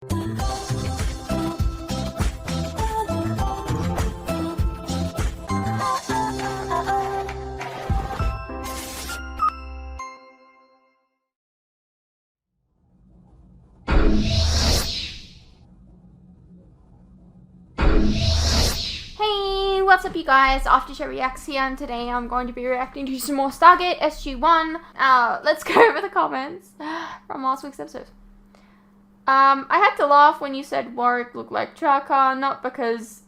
Hey, what's up you guys? Aftershow Reacts here, and today I'm going to be reacting to some more Stargate SG-1. Let's go over the comments from last week's episode. I had to laugh when you said Warwick looked like Chaka, not because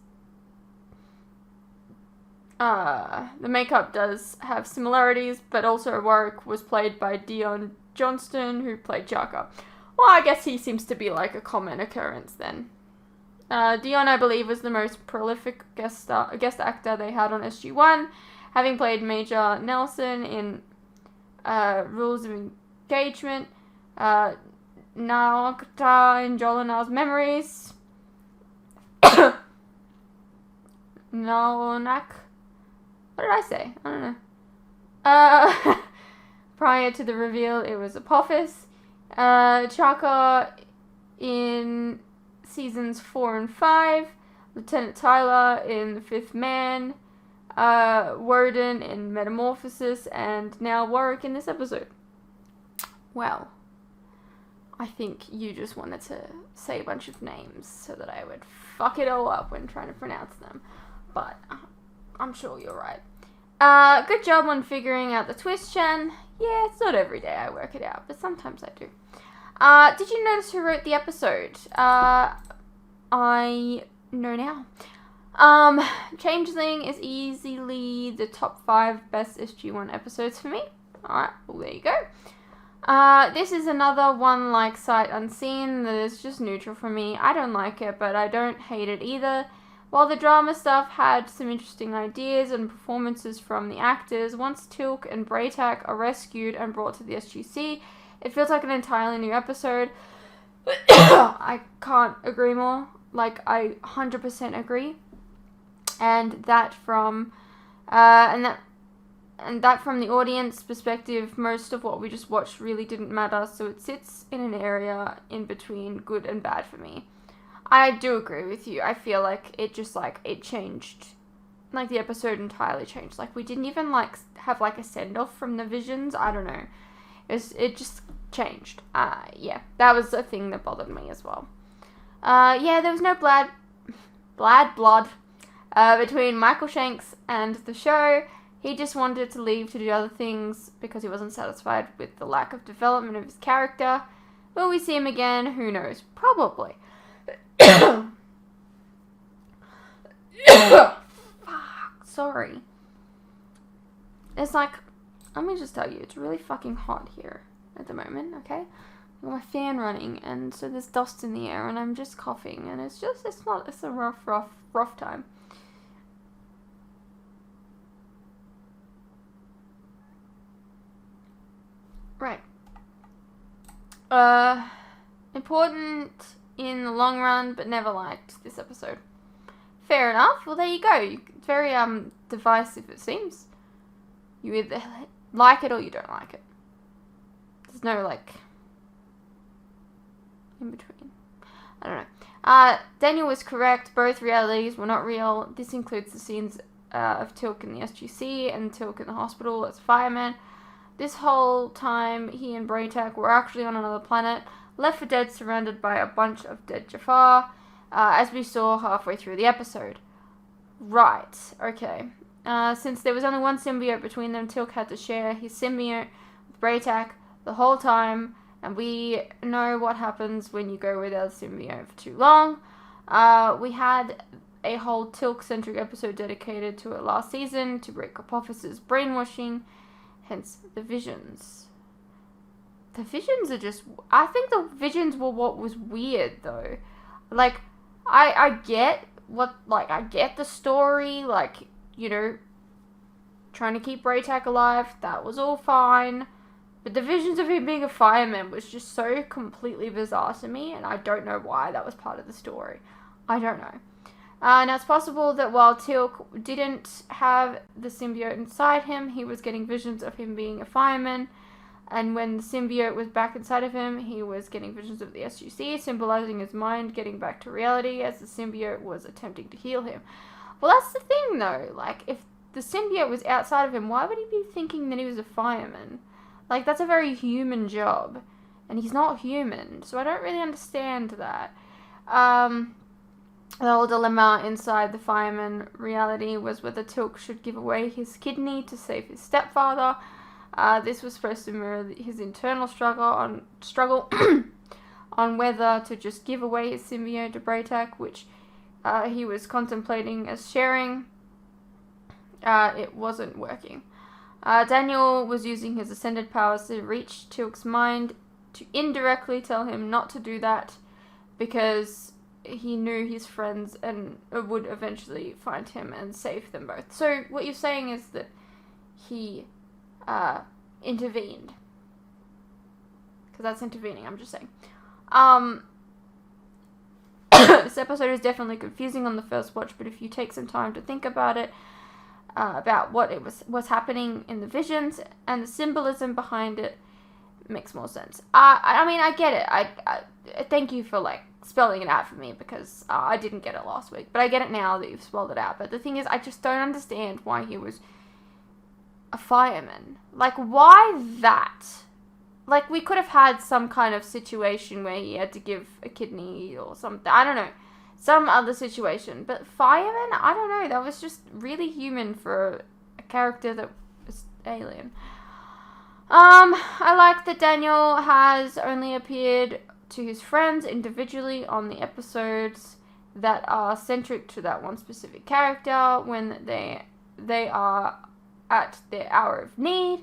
the makeup does have similarities, but also Warwick was played by Dion Johnston, who played Chaka. Well, I guess he seems to be like a common occurrence then. Dion, I believe, was the most prolific guest actor they had on SG-1, having played Major Nelson in Rules of Engagement, Naokta in Jolinar's Memories, Naonak. What did I say? I don't know. Prior to the reveal, it was Apophis. Chaka in seasons 4 and 5, Lieutenant Tyler in The Fifth Man, Worden in Metamorphosis, and now Warwick in this episode. Well, I think you just wanted to say a bunch of names so that I would fuck it all up when trying to pronounce them, but I'm sure you're right. Good job on figuring out the twist, Chen. Yeah, it's not every day I work it out, but sometimes I do. Did you notice who wrote the episode? I know now. Changeling is easily the top 5 best SG-1 episodes for me. Alright, well there you go. This is another one like Sight Unseen that is just neutral for me. I don't like it, but I don't hate it either. While the drama stuff had some interesting ideas and performances from the actors, once Teal'c and Bra'tac are rescued and brought to the SGC, it feels like an entirely new episode. I can't agree more. Like, I 100% agree. And that from and that from the audience perspective, most of what we just watched really didn't matter, so it sits in an area in between good and bad for me. I do agree with you. I feel like it just, like, it changed. Like, the episode entirely changed. Like, we didn't even, like, have, like, a send-off from the visions. I don't know. It just changed. Yeah, that was a thing that bothered me as well. Yeah, there was no blood between Michael Shanks and the show. He just wanted to leave to do other things because he wasn't satisfied with the lack of development of his character. Will we see him again? Who knows? Probably. Fuck, sorry. It's like, let me just tell you, it's really fucking hot here at the moment, okay? I've got my fan running, and so there's dust in the air, and I'm just coughing, and it's a rough time. Right. Important in the long run, but never liked this episode. Fair enough. Well, there you go. It's very, divisive, it seems. You either like it or you don't like it. There's no, like, in between. I don't know. Daniel was correct. Both realities were not real. This includes the scenes of Teal'c in the SGC and Teal'c in the hospital as fireman. This whole time, he and Bra'tac were actually on another planet, left for dead, surrounded by a bunch of dead Jafar, as we saw halfway through the episode. Right. Okay. Since there was only one symbiote between them, Teal'c had to share his symbiote with Bra'tac the whole time, and we know what happens when you go without a symbiote for too long. We had a whole Teal'c-centric episode dedicated to it last season to break Apophis's brainwashing, hence the visions. The visions are just... I think the visions were what was weird, though. Like, I get what... Like, I get the story, like, you know, trying to keep Bra'tac alive, that was all fine. But the visions of him being a fireman was just so completely bizarre to me, and I don't know why that was part of the story. I don't know. Now, it's possible that while Teal'c didn't have the symbiote inside him, he was getting visions of him being a fireman. And when the symbiote was back inside of him, he was getting visions of the SGC, symbolizing his mind getting back to reality as the symbiote was attempting to heal him. Well, that's the thing, though. Like, if the symbiote was outside of him, why would he be thinking that he was a fireman? Like, that's a very human job. And he's not human, so I don't really understand that. The whole dilemma inside the fireman reality was whether Teal'c should give away his kidney to save his stepfather. This was supposed to mirror his internal struggle on whether to just give away his symbiote to Braytac, which he was contemplating as sharing. It wasn't working. Daniel was using his ascended powers to reach Teal'c's mind to indirectly tell him not to do that because he knew his friends and would eventually find him and save them both. So what you're saying is that he intervened. Because that's intervening, I'm just saying. This episode is definitely confusing on the first watch, but if you take some time to think about it, about what's happening in the visions and the symbolism behind it, makes more sense. I mean, I get it. I thank you for, like, spelling it out for me, because I didn't get it last week, but I get it now that you've spelled it out. But the thing is, I just don't understand why he was a fireman. Like, why that? Like, we could have had some kind of situation where he had to give a kidney or something. I don't know. Some other situation. But fireman? I don't know. That was just really human for a character that was alien. I like that Daniel has only appeared to his friends individually on the episodes that are centric to that one specific character when they are at their hour of need.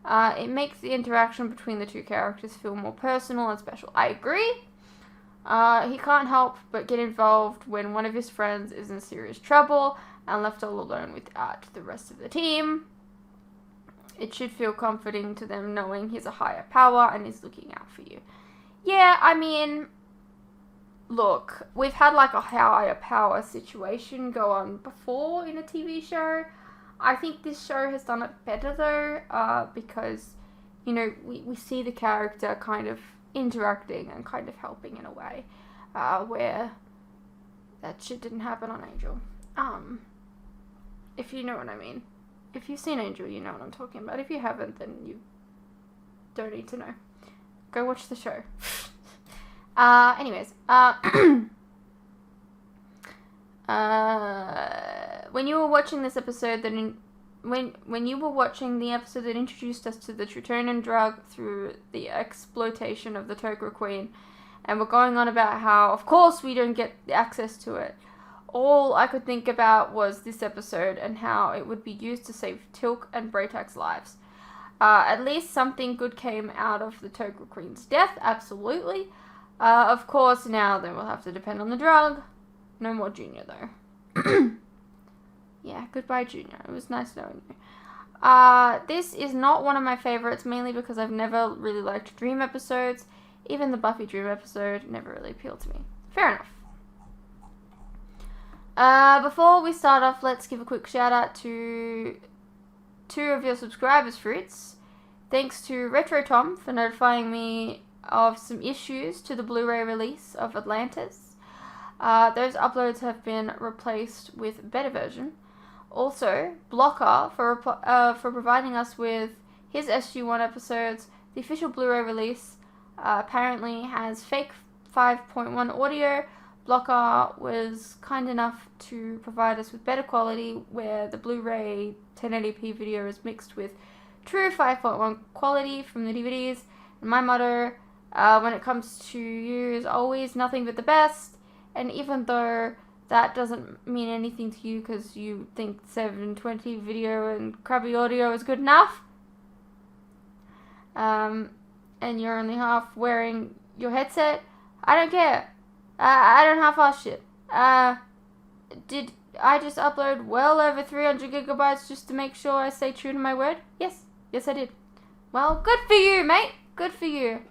It makes the interaction between the two characters feel more personal and special. I agree. He can't help but get involved when one of his friends is in serious trouble and left all alone without the rest of the team. It should feel comforting to them knowing he's a higher power and is looking out for you. Yeah, I mean, look, we've had like a higher power situation go on before in a TV show. I think this show has done it better though, because, you know, we see the character kind of interacting and kind of helping in a way, where that shit didn't happen on Angel. If you know what I mean. If you've seen Angel, you know what I'm talking about. If you haven't, then you don't need to know. Go watch the show. Anyways, when you were watching this episode when you were watching the episode that introduced us to the Tritonin drug through the exploitation of the Tok'ra Queen, and we're going on about how, of course, we don't get access to it, all I could think about was this episode and how it would be used to save Teal'c and Braytac's lives. At least something good came out of the Tok'ra Queen's death, absolutely. Of course, now then we'll have to depend on the drug. No more Junior, though. Yeah, goodbye, Junior. It was nice knowing you. This is not one of my favorites, mainly because I've never really liked Dream episodes. Even the Buffy Dream episode never really appealed to me. Fair enough. Before we start off, let's give a quick shout out to 2 of your subscribers, Fruits. Thanks to Retro Tom for notifying me of some issues to the Blu-ray release of Atlantis. Those uploads have been replaced with better version. Also, Blocker for providing us with his SG-1 episodes. The official Blu-ray release apparently has fake 5.1 audio. Blocker was kind enough to provide us with better quality, where the Blu-ray 1080p video is mixed with true 5.1 quality from the DVDs. And my motto when it comes to you is always nothing but the best. And even though that doesn't mean anything to you because you think 720 video and crappy audio is good enough, and you're only half wearing your headset, I don't care. I don't half-ass shit. Did I just upload well over 300 gigabytes just to make sure I stay true to my word? Yes. Yes, I did. Well, good for you, mate. Good for you.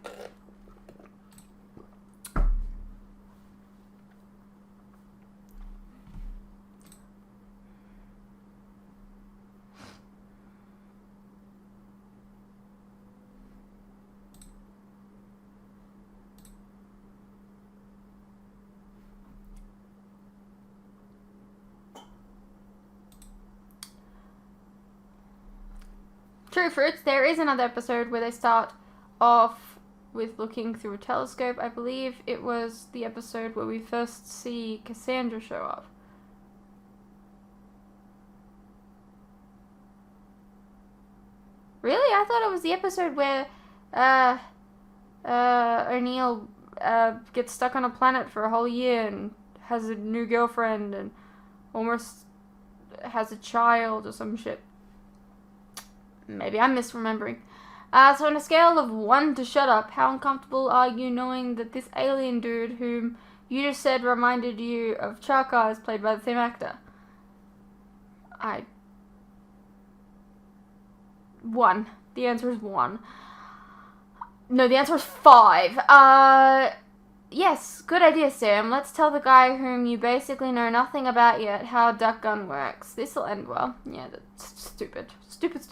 True Fruits, there is another episode where they start off with looking through a telescope. I believe it was the episode where we first see Cassandra show up. Really? I thought it was the episode where O'Neill gets stuck on a planet for a whole year and has a new girlfriend and almost has a child or some shit. Maybe I'm misremembering. So on a scale of 1 to shut up, how uncomfortable are you knowing that this alien dude whom you just said reminded you of Chaka is played by the same actor? 1. The answer is 1. No, the answer is 5. Yes, good idea, Sam. Let's tell the guy whom you basically know nothing about yet how duck gun works. This'll end well. Yeah, that's stupid. Stupid.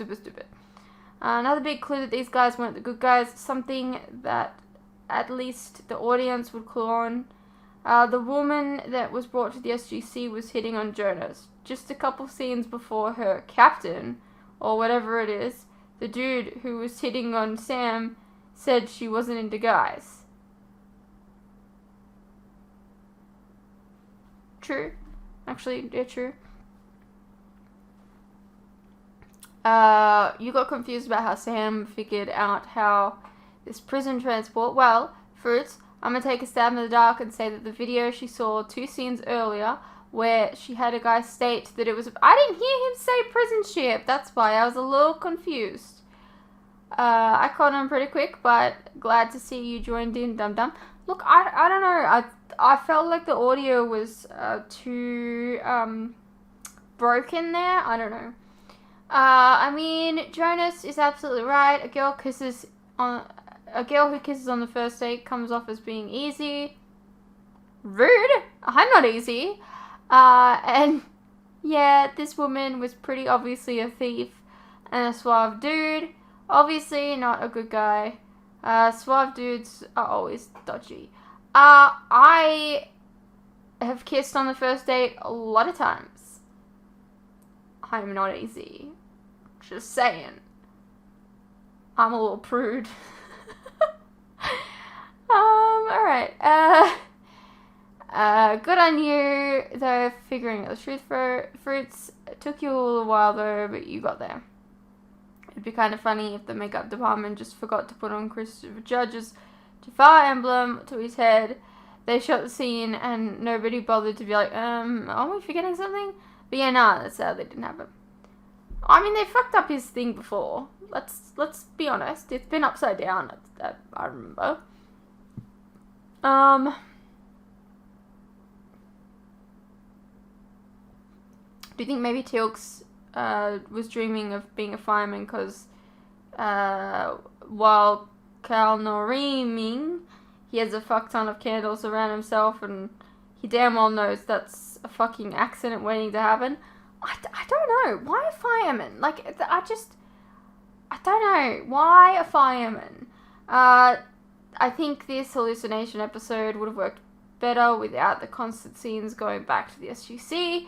Another big clue that these guys weren't the good guys. Something that at least the audience would clue on. The woman that was brought to the SGC was hitting on Jonas. Just a couple scenes before her captain, or whatever it is, the dude who was hitting on Sam, said she wasn't into guys. True. Actually, yeah, true. You got confused about how Sam figured out how this prison transport. Well, Fruits, I'm gonna take a stab in the dark and say that the video she saw 2 scenes earlier, where she had a guy state that it was. I didn't hear him say prison ship. That's why I was a little confused. I caught on pretty quick, but glad to see you joined in, dum dum. Look, I don't know. I felt like the audio was too broken there. I don't know. I mean, Jonas is absolutely right. A girl who kisses on the first date comes off as being easy. Rude. I'm not easy. And yeah, this woman was pretty obviously a thief and a suave dude. Obviously not a good guy. Suave dudes are always dodgy. I have kissed on the first date a lot of times. I'm not easy. Just saying. I'm a little prude. Alright. Good on you, though, figuring out the truth for Fruits. It took you a little while, though, but you got there. It'd be kind of funny if the makeup department just forgot to put on Christopher Judge's Jafar emblem to his head. They shot the scene and nobody bothered to be like, are we forgetting something? But yeah, nah, that's how they didn't have him. I mean, they fucked up his thing before. Let's be honest. It's been upside down, I remember. Do you think maybe Tilks was dreaming of being a fireman because while Kalnoriming, he has a fuck ton of candles around himself and he damn well knows that's a fucking accident waiting to happen? I don't know. Why a fireman? Like, I don't know. Why a fireman? I think this hallucination episode would have worked better without the constant scenes going back to the SGC.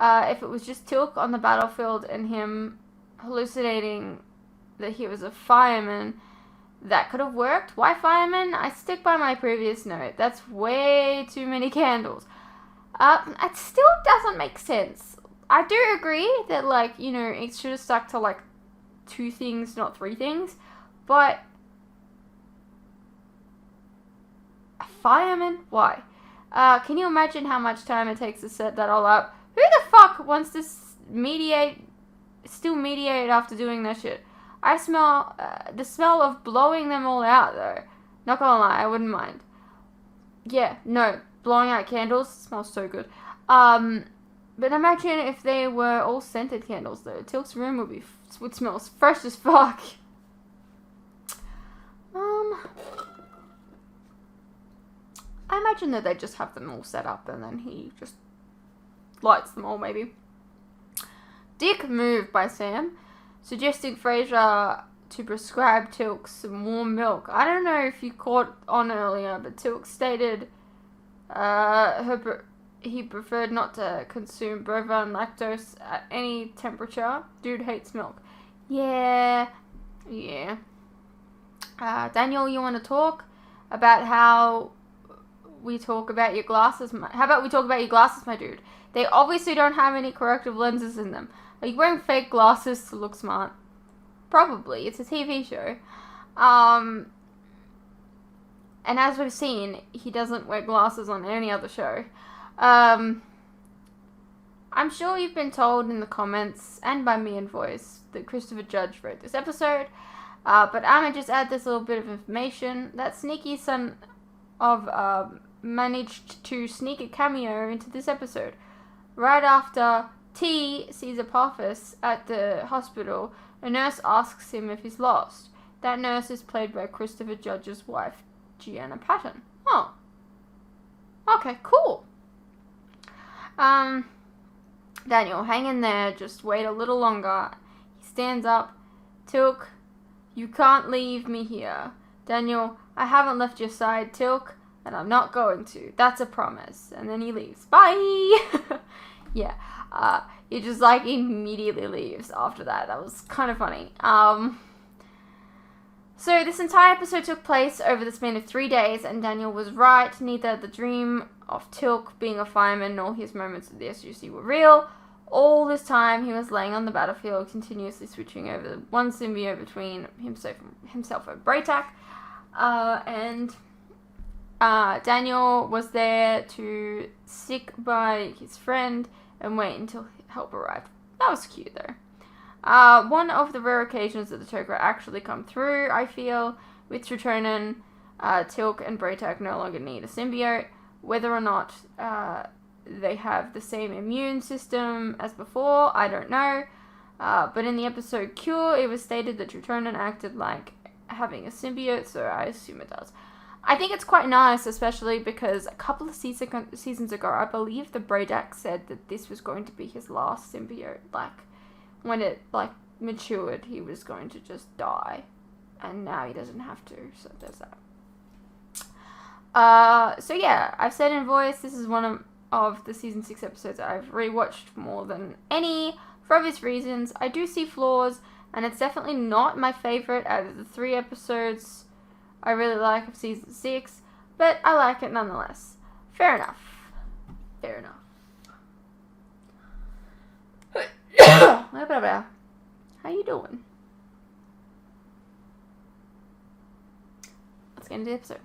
If it was just Tilk on the battlefield and him hallucinating that he was a fireman, that could have worked. Why fireman? I stick by my previous note. That's way too many candles. It still doesn't make sense. I do agree that, like, you know, it should have stuck to, like, 2 things, not 3 things. But a fireman? Why? Can you imagine how much time it takes to set that all up? Who the fuck wants to still mediate after doing that shit? I smell the smell of blowing them all out, though. Not gonna lie, I wouldn't mind. Yeah, no, blowing out candles smells so good. But imagine if they were all scented candles, though. Tilk's room would smell fresh as fuck. I imagine that they just have them all set up and then he just lights them all, maybe. Dick move by Sam, suggesting Frasier to prescribe Tilk some warm milk. I don't know if you caught on earlier, but Tilk stated he preferred not to consume bovine lactose at any temperature. Dude hates milk. Yeah. Daniel, you want to talk about how we talk about your glasses? How about we talk about your glasses, my dude? They obviously don't have any corrective lenses in them. Are you wearing fake glasses to look smart? Probably. It's a TV show. And as we've seen, he doesn't wear glasses on any other show. I'm sure you've been told in the comments and by me in voice that Christopher Judge wrote this episode. But I'm going to just add this little bit of information. That sneaky son of managed to sneak a cameo into this episode. Right after T sees Apophis at the hospital, a nurse asks him if he's lost. That nurse is played by Christopher Judge's wife, Gianna Patton. Oh. Okay, cool. Daniel, hang in there. Just wait a little longer. He stands up. Teal'c, you can't leave me here. Daniel, I haven't left your side, Teal'c, and I'm not going to. That's a promise. And then he leaves. Bye! Yeah. He just, like, immediately leaves after that. That was kind of funny. So this entire episode took place over the span of 3 days, and Daniel was right. Neither the dream of Teal'c being a fireman nor his moments at the SGC were real. All this time, he was laying on the battlefield, continuously switching over one symbiote between himself and Braytak. Daniel was there to stick by his friend and wait until help arrived. That was cute, though. One of the rare occasions that the Tok'ra actually come through, I feel, with Tritonin, Teal'c and Braytak no longer need a symbiote. Whether or not they have the same immune system as before, I don't know. But in the episode Cure, it was stated that Tritonin acted like having a symbiote, so I assume it does. I think it's quite nice, especially because a couple of seasons ago, I believe the Braytak said that this was going to be his last symbiote. Like, when it, like, matured, he was going to just die. And now he doesn't have to, so there's that. So yeah, I've said in voice, this is one of the season 6 episodes I've rewatched more than any, for obvious reasons. I do see flaws, and it's definitely not my favorite out of the 3 episodes I really like of season 6, but I like it nonetheless. Fair enough. How you doing? Let's get into the episode.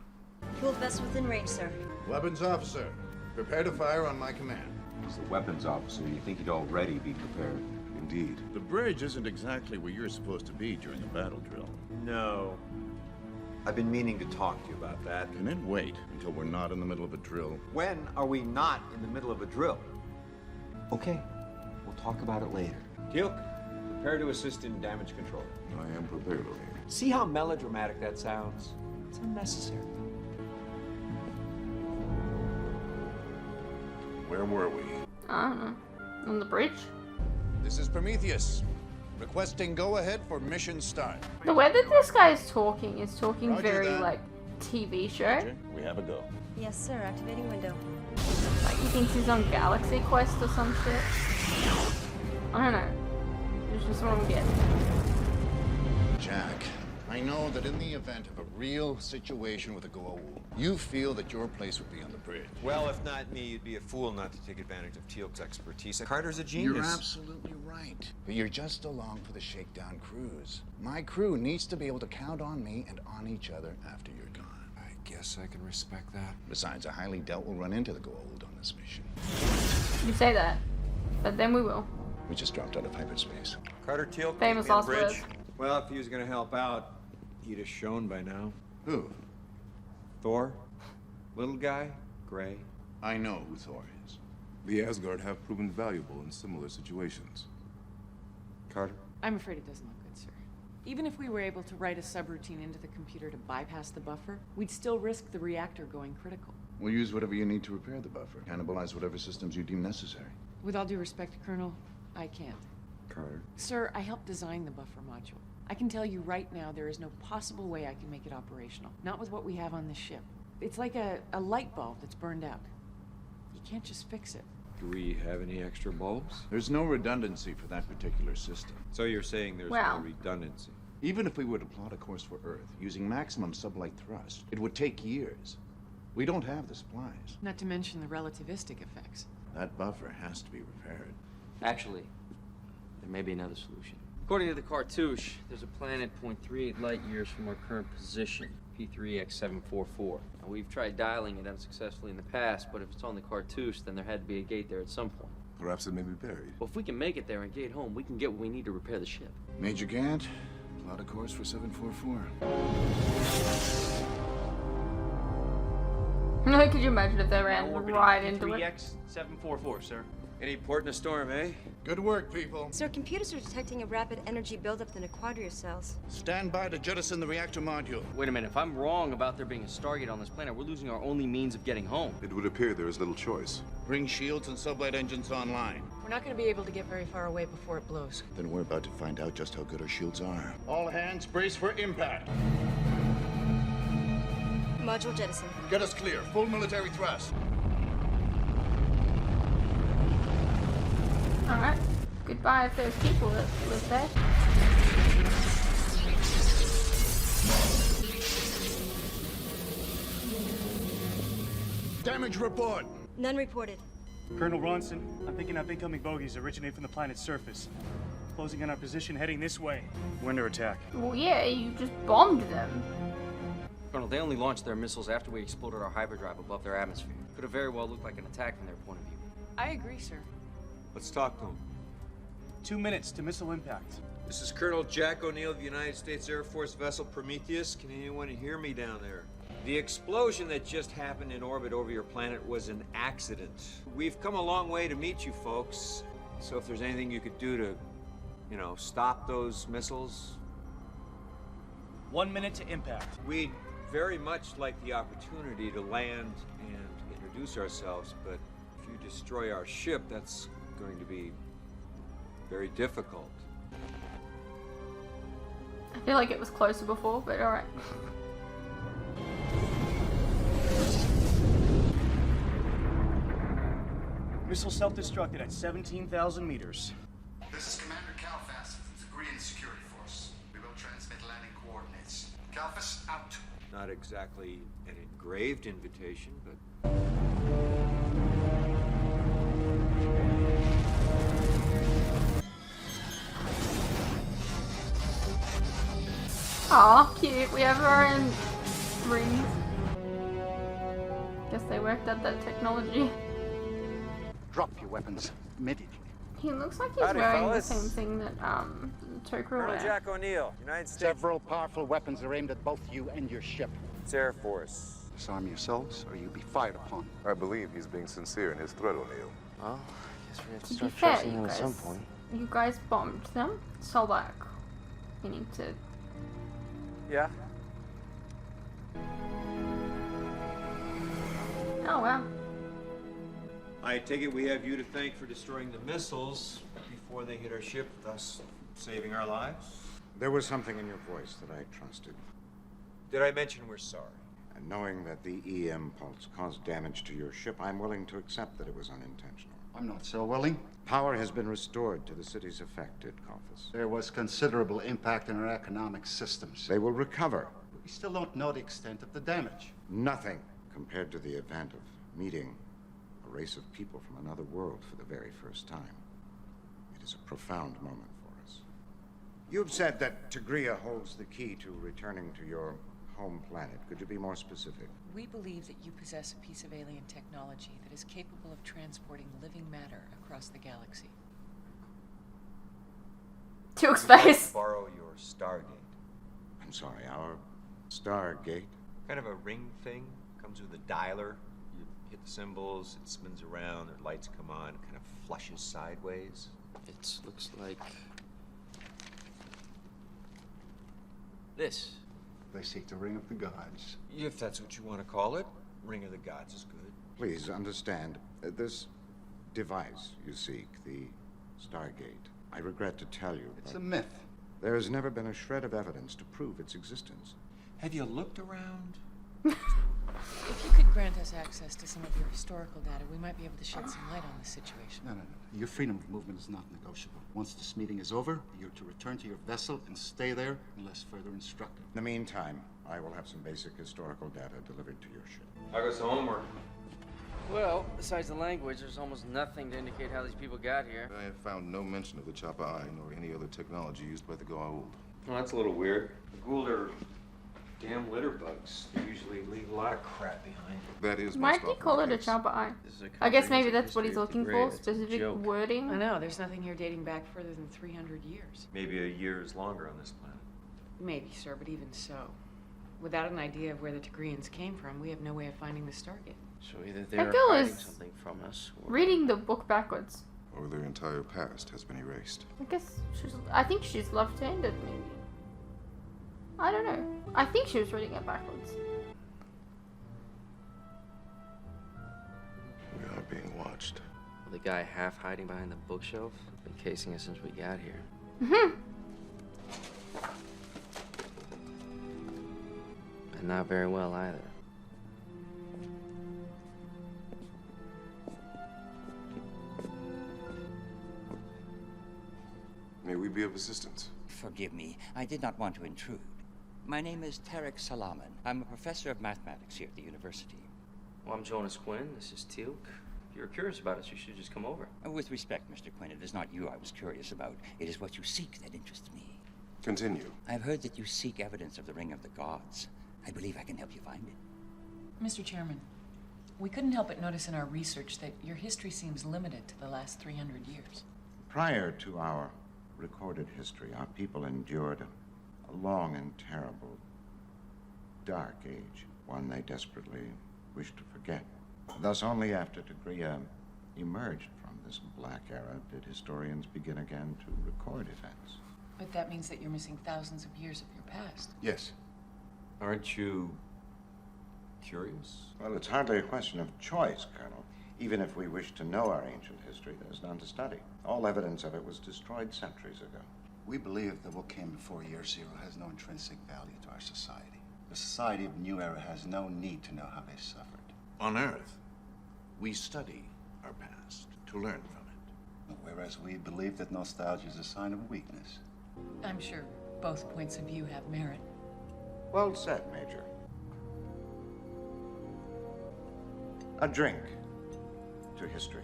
Goa'uld vessel within range, sir. Weapons officer, prepare to fire on my command. As the weapons officer, you think he'd already be prepared. Indeed. The bridge isn't exactly where you're supposed to be during a battle drill. No. I've been meaning to talk to you about that. Can it wait until we're not in the middle of a drill? When are we not in the middle of a drill? Okay, we'll talk about it later. Teal'c, prepare to assist in damage control. I am prepared, O'Neill. See how melodramatic that sounds? It's unnecessary. Where were we? I don't know. On the bridge? This is Prometheus. Requesting go-ahead for mission start. The way that this guy is talking Roger very, that. like, TV show. Roger, we have a go. Yes, sir. Activating window. Like, he thinks he's on Galaxy Quest or some shit. I don't know. It's just what I'm getting. Jack, I know that in the event of a real situation with a Goa'uld, you feel that your place would be on the bridge. Well, if not me, you'd be a fool not to take advantage of Teal'c's expertise. Carter's a genius. You're absolutely right. But you're just along for the shakedown cruise. My crew needs to be able to count on me and on each other after you're gone. I guess I can respect that. Besides, I highly doubt we'll run into the Goa'uld on this mission. You say that, but then we will. We just dropped out of hyperspace. Carter, Teal'c, Famous meet me on last the bridge. words. Well, if he was gonna help out, he'd have shown by now. Who? Thor? Little guy? Gray? I know who Thor is. The Asgard have proven valuable in similar situations. Carter? I'm afraid it doesn't look good, sir. Even if we were able to write a subroutine into the computer to bypass the buffer, we'd still risk the reactor going critical. We'll use whatever you need to repair the buffer. Cannibalize whatever systems you deem necessary. With all due respect, Colonel, I can't. Carter? Sir, I helped design the buffer module. I can tell you right now there is no possible way I can make it operational. Not with what we have on this ship. It's like a light bulb that's burned out. You can't just fix it. Do we have any extra bulbs? There's no redundancy for that particular system. So you're saying there's Wow. no redundancy? Even if we were to plot a course for Earth using maximum sublight thrust, it would take years. We don't have the supplies. Not to mention the relativistic effects. That buffer has to be repaired. Actually, there may be another solution. According to the cartouche, there's a planet 0.38 light years from our current position, P3X744. Now, we've tried dialing it unsuccessfully in the past, but if it's on the cartouche, then there had to be a gate there at some point. Perhaps it may be buried. Well, if we can make it there and gate home, we can get what we need to repair the ship. Major Gant, plot a course for 744. Could you imagine if they ran right into it? P3X744, sir. Any port in a storm, eh? Good work, people. Sir, computers are detecting a rapid energy buildup in the quadria cells. Stand by to jettison the reactor module. Wait a minute, if I'm wrong about there being a Stargate on this planet, we're losing our only means of getting home. It would appear there is little choice. Bring shields and sublight engines online. We're not going to be able to get very far away before it blows. Then we're about to find out just how good our shields are. All hands brace for impact. Module jettison. Get us clear. Full military thrust. Alright. Goodbye if there's people that live there. Damage report. None reported. Colonel Ronson, I'm picking up incoming bogies originate from the planet's surface. Closing in our position, heading this way. We're under attack. Well, yeah, you just bombed them. Colonel, they only launched their missiles after we exploded our hyperdrive above their atmosphere. Could have very well looked like an attack from their point of view. I agree, sir. Let's talk to him. 2 minutes to missile impact. This is Colonel Jack O'Neill of the United States Air Force vessel Prometheus. Can anyone hear me down there? The explosion that just happened in orbit over your planet was an accident. We've come a long way to meet you folks. So if there's anything you could do to, stop those missiles, 1 minute to impact. we'd very much like the opportunity to land and introduce ourselves, but if you destroy our ship, that's going to be very difficult. I feel like it was closer before, but alright. Missile self-destructed at 17,000 meters. This is Commander Calfas of the Korean Security Force. We will transmit landing coordinates. Calfas, out. Not exactly an engraved invitation, but Aw, cute. We have our own rings. Guess they worked out that technology. Drop your weapons immediately. He looks like he's Howdy, wearing fellas. the same thing that Tokra Colonel wears. Jack O'Neill, United States. Several powerful weapons are aimed at both you and your ship. It's Air Force. Disarm yourselves, or you'll be fired upon. I believe he's being sincere in his threat, O'Neill. Well, I guess we have to To be start fair, trusting them at some point. you guys bombed them, so like, you need to. Yeah. Oh wow. I take it we have you to thank for destroying the missiles before they hit our ship, thus saving our lives. There was something in your voice that I trusted. Did I mention we're sorry? And knowing that the EM pulse caused damage to your ship, I'm willing to accept that it was unintentional. I'm not so willing. Power has been restored to the cities affected, Confus. There was considerable impact in our economic systems. They will recover. We still don't know the extent of the damage. Nothing compared to the event of meeting a race of people from another world for the very first time. It is a profound moment for us. You've said that Tigria holds the key to returning to your home planet. Could you be more specific? We believe that you possess a piece of alien technology that is capable of transporting living matter across the galaxy. Teal'c space. Borrow your Stargate. I'm sorry, our Stargate? Kind of a ring thing. Comes with a dialer. You hit the symbols, it spins around, their lights come on, it kind of flushes sideways. It looks like this. They seek the ring of the gods. If that's what you want to call it. Ring of the Gods is good. Please understand, this device you seek, the Stargate, I regret to tell you, It's but a myth. there has never been a shred of evidence to prove its existence. Have you looked around? If you could grant us access to some of your historical data, we might be able to shed some light on the situation. No. Your freedom of movement is not negotiable. Once this meeting is over, you're to return to your vessel and stay there unless further instructed. In the meantime, I will have some basic historical data delivered to your ship. I got some homework. Well, besides the language, there's almost nothing to indicate how these people got here. I have found no mention of the Chopper Eye nor any other technology used by the Goa'uld. Well, that's a little weird. The Goa'uld are damn litter bugs. They usually leave a lot of crap behind. That is Why did he call it a Chopper Eye? I guess maybe that's what he's looking for, specific wording. I know, there's nothing here dating back further than 300 years. Maybe a year is longer on this planet. Maybe, sir, but even so. Without an idea of where the Tigrians came from, we have no way of finding the Stargate. So either That they're girl hiding is something from us, or... reading the book backwards. Or their entire past has been erased. I think she's left-handed, maybe. I don't know. I think she was reading it backwards. We are being watched. The guy half hiding behind the bookshelf, been casing us since we got here. And not very well either. May we be of assistance? Forgive me, I did not want to intrude. My name is Tarek Salaman. I'm a professor of mathematics here at the university. Well, I'm Jonas Quinn. This is Teal'c. If you're curious about us, you should just come over. With respect, Mr. Quinn, it is not you I was curious about. It is what you seek that interests me. Continue. I've heard that you seek evidence of the Ring of the Gods. I believe I can help you find it. Mr. Chairman, we couldn't help but notice in our research that your history seems limited to the last 300 years. Prior to our recorded history, our people endured a long and terrible, dark age, one they desperately wished to forget. Thus, only after Tigria emerged from this black era did historians begin again to record events. But that means that you're missing thousands of years of your past. Yes. Aren't you curious? Well, it's hardly a question of choice, Colonel. Even if we wish to know our ancient history, there's none to study. All evidence of it was destroyed centuries ago. We believe that what came before year zero has no intrinsic value to our society. The society of New Era has no need to know how they suffered. On Earth, we study our past to learn from it. Whereas we believe that nostalgia is a sign of weakness. I'm sure both points of view have merit. Well said, Major. A drink to history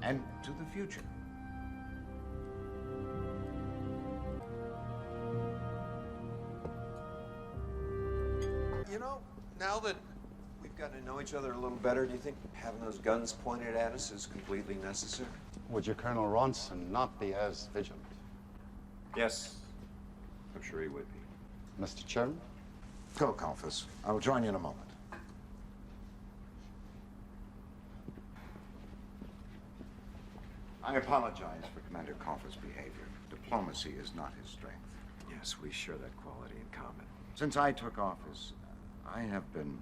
and to the future. You know, now that we've gotten to know each other a little better, do you think having those guns pointed at us is completely necessary? Would your Colonel Ronson not be as vigilant? Yes. I'm sure he would be. Mr. Chairman? Go, Kalfas. I'll join you in a moment. I apologize for Commander Kalfas' behavior. Diplomacy is not his strength. Yes, we share that quality in common. Since I took office, I have been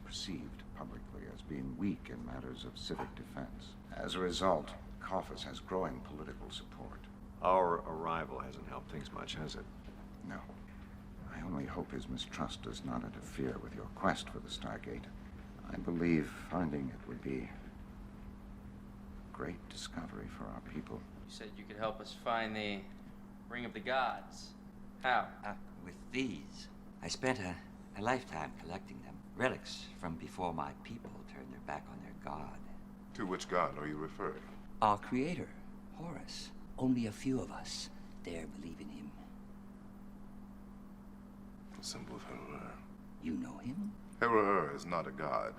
perceived publicly as being weak in matters of civic defense. As a result, Kalfas has growing political support. Our arrival hasn't helped things much, has it? No. I only hope his mistrust does not interfere with your quest for the Stargate. I believe finding it would be a great discovery for our people. You said you could help us find the Ring of the Gods. How? With these. I spent a lifetime collecting them. Relics from before my people turned their back on their god. To which god are you referring? Our creator, Horus. Only a few of us dare believe in him. The symbol of Heru'ur. You know him? Heru'ur is not a god.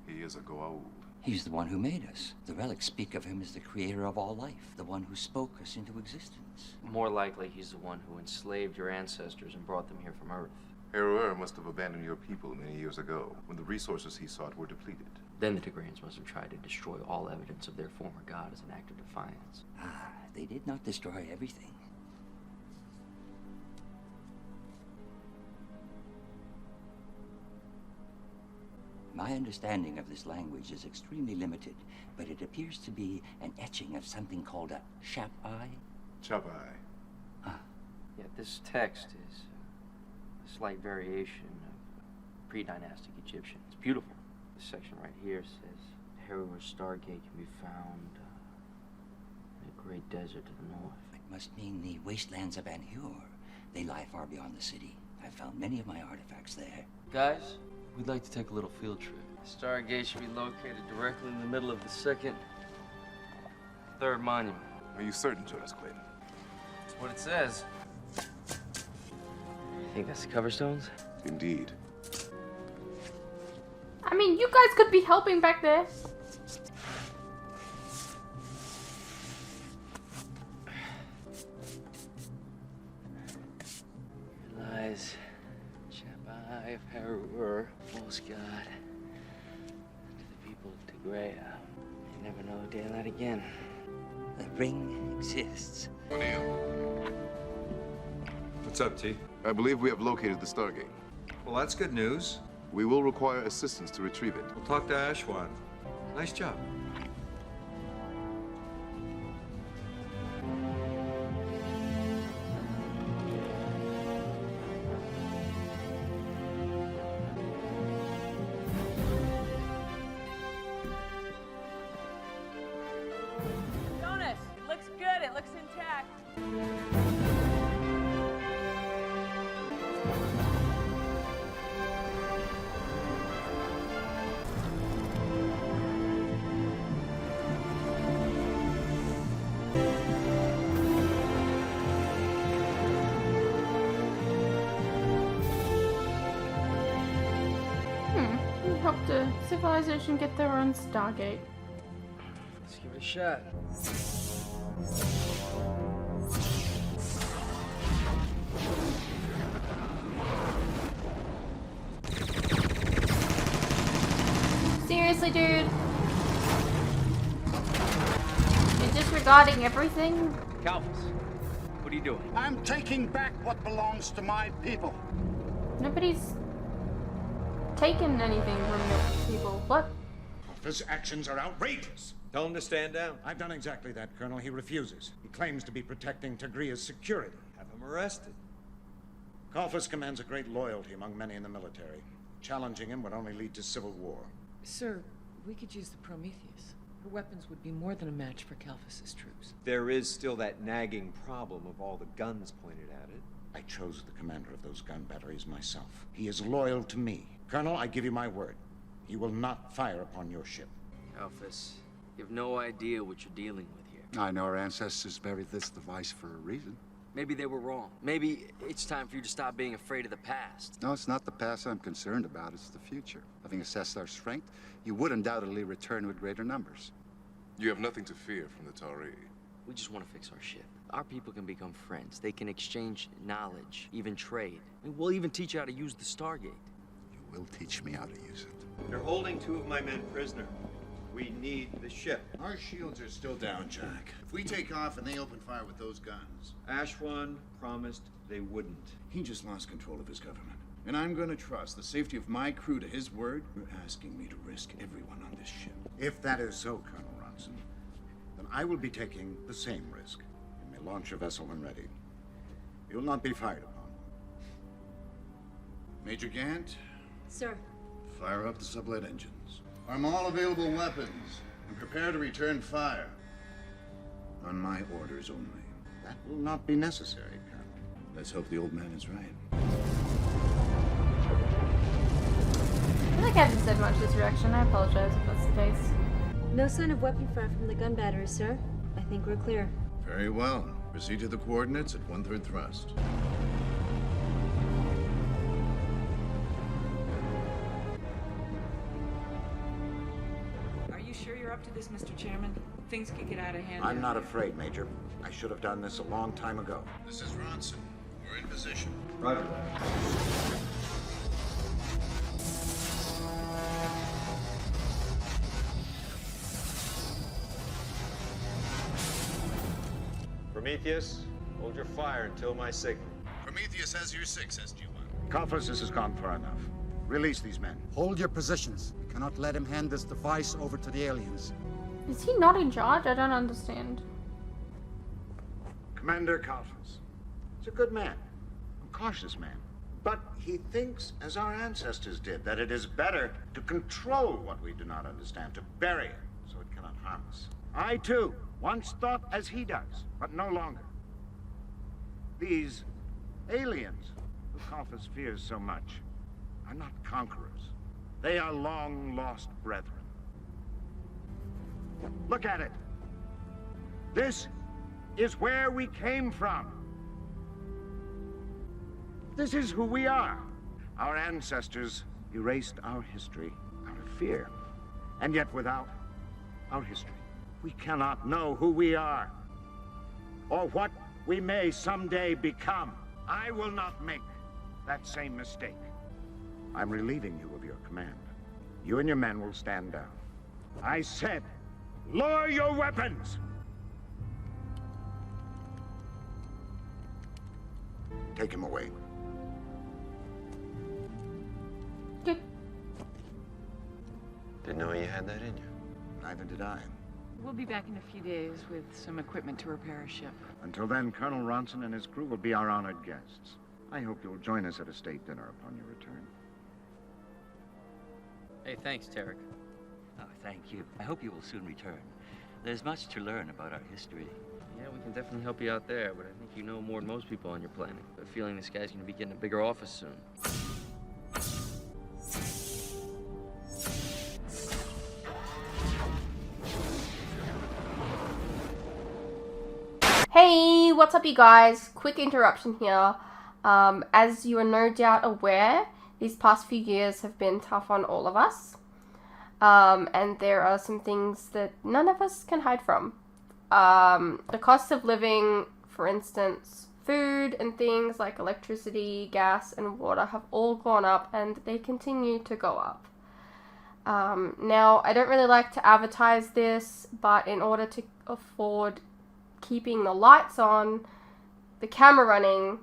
He is a Goa'uld. He's the one who made us. The relics speak of him as the creator of all life, the one who spoke us into existence. More likely, he's the one who enslaved your ancestors and brought them here from Earth. Heru'ur must have abandoned your people many years ago, when the resources he sought were depleted. Then the Tigrians must have tried to destroy all evidence of their former god as an act of defiance. They did not destroy everything. My understanding of this language is extremely limited, but it appears to be an etching of something called a Chap-Eye. Chap-Eye. Yeah, this text is a slight variation of pre-dynastic Egyptian. It's beautiful. This section right here says, Harrower Stargate can be found in a great desert to the north. It must mean the wastelands of Anhur. They lie far beyond the city. I've found many of my artifacts there. Guys, we'd like to take a little field trip. Stargate should be located directly in the middle of the second, third monument. Are you certain, Jonas Clayton? That's what it says. You think that's the cover stones? Indeed. I mean, you guys could be helping back there. Here lies Shapai of Harrower, false god. To the people of Tigray, they never know day and night again. The ring exists. What's up, T? I believe we have located the Stargate. Well, that's good news. We will require assistance to retrieve it. We'll talk to Ashwan. Nice job. Jonas, it looks good. It looks intact. Help the civilization get their own Stargate. Let's give it a shot. Seriously, dude? You're disregarding everything? Calvus, what are you doing? I'm taking back what belongs to my people. Nobody's taken anything from the people. What? His actions are outrageous. Tell him to stand down. I've done exactly that, Colonel. He refuses. He claims to be protecting Tigria's security. Have him arrested. Kalfas commands a great loyalty among many in the military. Challenging him would only lead to civil war. Sir, we could use the Prometheus. Her weapons would be more than a match for Kalfas' troops. There is still that nagging problem of all the guns pointed at it. I chose the commander of those gun batteries myself. He is loyal to me. Colonel, I give you my word. He will not fire upon your ship. Kalfas, you have no idea what you're dealing with here. I know our ancestors buried this device for a reason. Maybe they were wrong. Maybe it's time for you to stop being afraid of the past. No, it's not the past I'm concerned about, it's the future. Having assessed our strength, you would undoubtedly return with greater numbers. You have nothing to fear from the Tari. We just want to fix our ship. Our people can become friends. They can exchange knowledge, even trade. I mean, we'll even teach you how to use the Stargate. You will teach me how to use it. They're holding 2 of my men prisoner. We need the ship. Our shields are still down, Jack. If we take off and they open fire with those guns... Ashwan promised they wouldn't. He just lost control of his government. And I'm going to trust the safety of my crew to his word. You're asking me to risk everyone on this ship. If that is so, Colonel Ronson, then I will be taking the same risk. You may launch your vessel when ready. You'll not be fired upon. Major Gant, Sir. fire up the sublet engines. Arm all available weapons and prepare to return fire. On my orders only. That will not be necessary, Colonel. Let's hope the old man is right. I feel like I haven't said much this direction. I apologize if that's the case. No sign of weapon fire from the gun battery, sir. I think we're clear. Very well. Proceed to the coordinates at 1/3 thrust. Are you sure you're up to this, Mr. Chairman? Things could get out of hand. I'm not afraid, Major. I should have done this a long time ago. This is Ronson. We're in position. Roger that. Prometheus, hold your fire until my signal. Prometheus has your 6, SG-1. Kalfas, this has gone far enough. Release these men. Hold your positions. You cannot let him hand this device over to the aliens. Is he not in charge? I don't understand. Commander Kalfas. He's a good man. A cautious man. But he thinks, as our ancestors did, that it is better to control what we do not understand, to bury it so it cannot harm us. I, too, once thought as he does, but no longer. These aliens who cause us fears so much are not conquerors. They are long-lost brethren. Look at it. This is where we came from. This is who we are. Our ancestors erased our history out of fear. And yet without our history, we cannot know who we are or what we may someday become. I will not make that same mistake. I'm relieving you of your command. You and your men will stand down. I said, lower your weapons! Take him away. Didn't know you had that in you. Neither did I. We'll be back in a few days with some equipment to repair a ship. Until then, Colonel Ronson and his crew will be our honored guests. I hope you'll join us at a state dinner upon your return. Hey, thanks, Tarek. Oh, thank you. I hope you will soon return. There's much to learn about our history. Yeah, we can definitely help you out there, but I think you know more than most people on your planet. I have a feeling this guy's gonna be getting a bigger office soon. Hey, what's up you guys? Quick interruption here. As you are no doubt aware, these past few years have been tough on all of us. And there are some things that none of us can hide from. The cost of living, for instance, food and things like electricity, gas, and water have all gone up and they continue to go up. Now, I don't really like to advertise this, but in order to afford keeping the lights on, the camera running,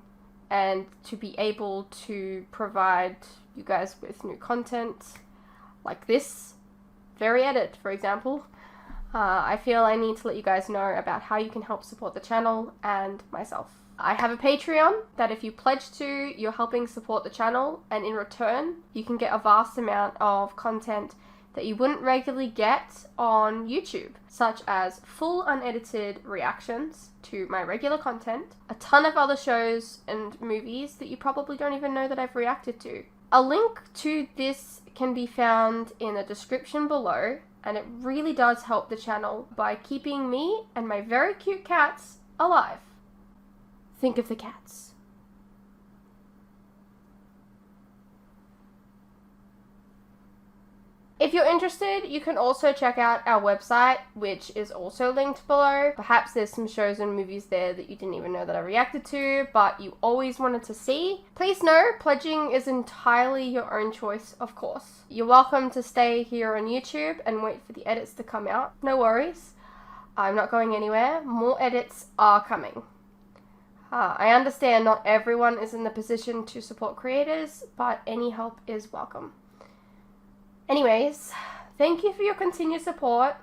and to be able to provide you guys with new content like this very edit, for example, I feel I need to let you guys know about how you can help support the channel and myself. I have a Patreon that if you pledge to, you're helping support the channel, and in return you can get a vast amount of content that you wouldn't regularly get on YouTube, such as full unedited reactions to my regular content, a ton of other shows and movies that you probably don't even know that I've reacted to. A link to this can be found in the description below, and it really does help the channel by keeping me and my very cute cats alive. Think of the cats. If you're interested, you can also check out our website, which is also linked below. Perhaps there's some shows and movies there that you didn't even know that I reacted to, but you always wanted to see. Please know, pledging is entirely your own choice, of course. You're welcome to stay here on YouTube and wait for the edits to come out. No worries. I'm not going anywhere. More edits are coming. I understand not everyone is in the position to support creators, but any help is welcome. Anyways, thank you for your continued support,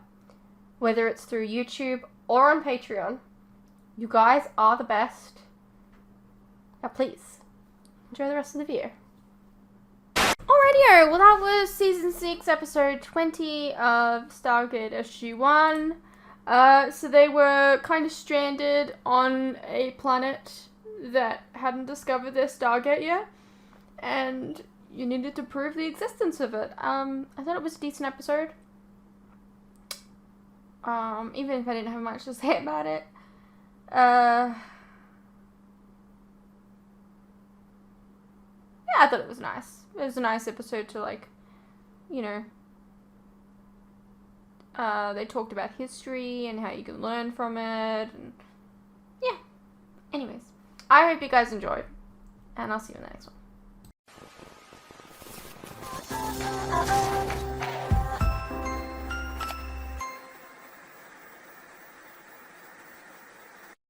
whether it's through YouTube or on Patreon. You guys are the best. Now please, enjoy the rest of the video. Alrighty, well that was Season 6, Episode 20 of Stargate SG-1. So they were kind of stranded on a planet that hadn't discovered their Stargate yet, and you needed to prove the existence of it. I thought it was a decent episode. Even if I didn't have much to say about it. Yeah, I thought it was nice. It was a nice episode to, like, you know, they talked about history and how you can learn from it, and yeah. Anyways, I hope you guys enjoyed, and I'll see you in the next one.